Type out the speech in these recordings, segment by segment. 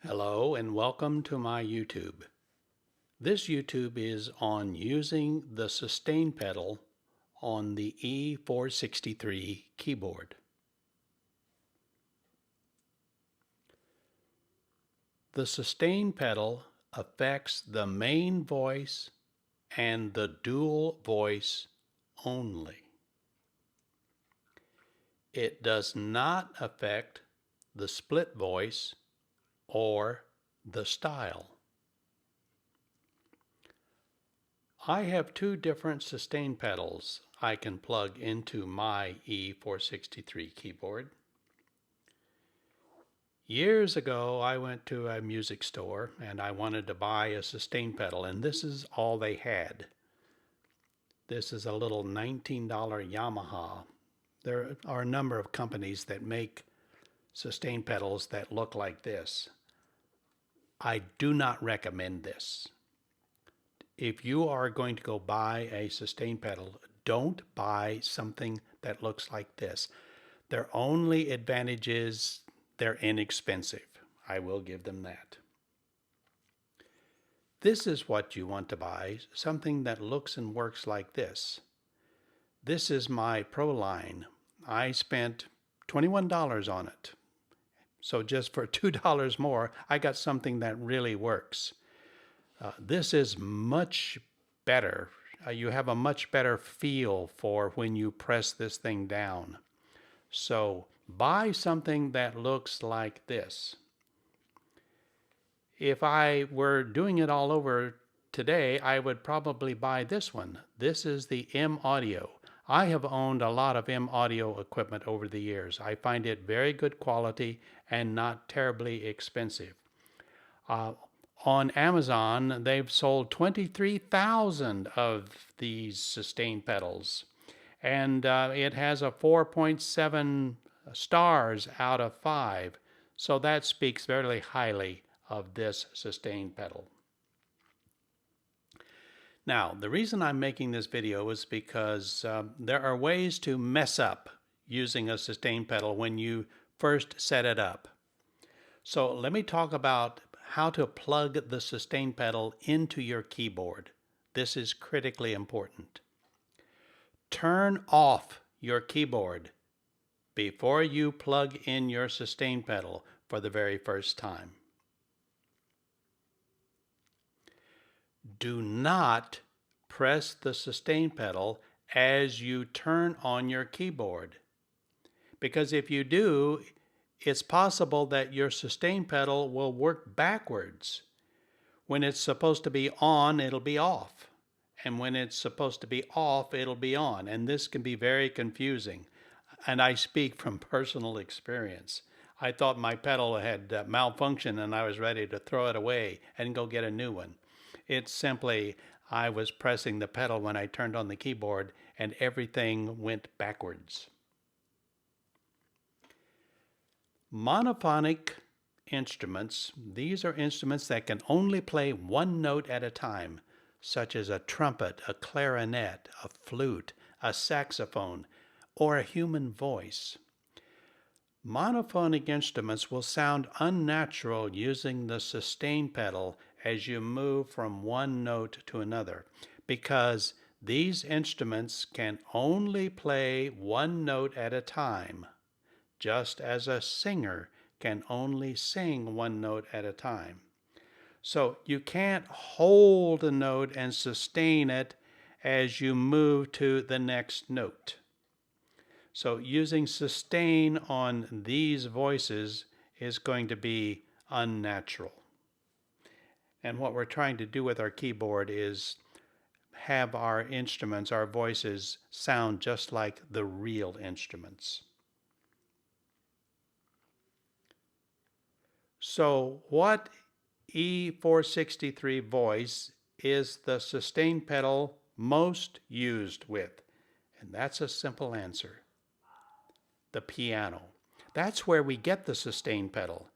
Hello and welcome to my YouTube. This YouTube is on using the sustain pedal on the E463 keyboard. The sustain pedal affects the main voice and the dual voice only. It does not affect the split voice or the style. I have two different sustain pedals I can plug into my E463 keyboard. Years ago, I went to a music store and I wanted to buy a sustain pedal, and this is all they had. This is a little $19 Yamaha. There are a number of companies that make sustain pedals that look like this. I do not recommend this. If you are going to go buy a sustain pedal, don't buy something that looks like this. Their only advantage is they're inexpensive. I will give them that. This is what you want to buy, something that looks and works like this. This is my Pro line. I spent $21 on it. So just for $2 more, I got something that really works. This is much better. You have a much better feel for when you press this thing down. So buy something that looks like this. If I were doing it all over today, I would probably buy this one. This is the M Audio. I have owned a lot of M Audio equipment over the years. I find it very good quality and not terribly expensive. On Amazon, they've sold 23,000 of these sustain pedals, and it has a 4.7 stars out of 5. So that speaks very highly of this sustain pedal. Now, the reason I'm making this video is because there are ways to mess up using a sustain pedal when you first set it up. So let me talk about how to plug the sustain pedal into your keyboard. This is critically important. Turn off your keyboard before you plug in your sustain pedal for the very first time. Do not press the sustain pedal as you turn on your keyboard, because if you do, it's possible that your sustain pedal will work backwards. When it's supposed to be on, it'll be off. And when it's supposed to be off, it'll be on. And this can be very confusing. And I speak from personal experience. I thought my pedal had malfunctioned and I was ready to throw it away and go get a new one. It's simply I was pressing the pedal when I turned on the keyboard and everything went backwards. Monophonic instruments, these are instruments that can only play one note at a time, such as a trumpet, a clarinet, a flute, a saxophone, or a human voice. Monophonic instruments will sound unnatural using the sustain pedal as you move from one note to another, because these instruments can only play one note at a time, just as a singer can only sing one note at a time. So you can't hold a note and sustain it as you move to the next note. So using sustain on these voices is going to be unnatural. And what we're trying to do with our keyboard is have our instruments, our voices, sound just like the real instruments. So what E463 voice is the sustain pedal most used with? And that's a simple answer. The piano. That's where we get the sustain pedal.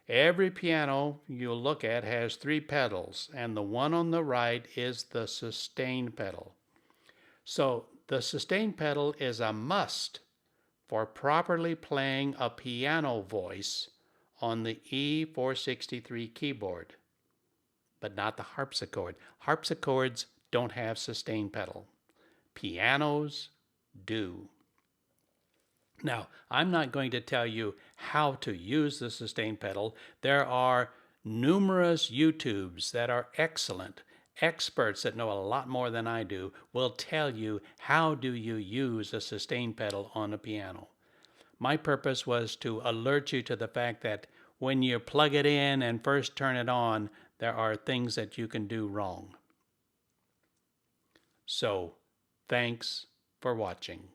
Every piano you look at has 3 pedals, and the one on the right is the sustain pedal. So the sustain pedal is a must for properly playing a piano voice on the E463 keyboard, but not the harpsichord. Harpsichords don't have sustain pedal. Pianos do. Now, I'm not going to tell you how to use the sustain pedal. There are numerous YouTubes that are excellent. Experts that know a lot more than I do will tell you how do you use a sustain pedal on a piano. My purpose was to alert you to the fact that when you plug it in and first turn it on, there are things that you can do wrong. So, thanks for watching.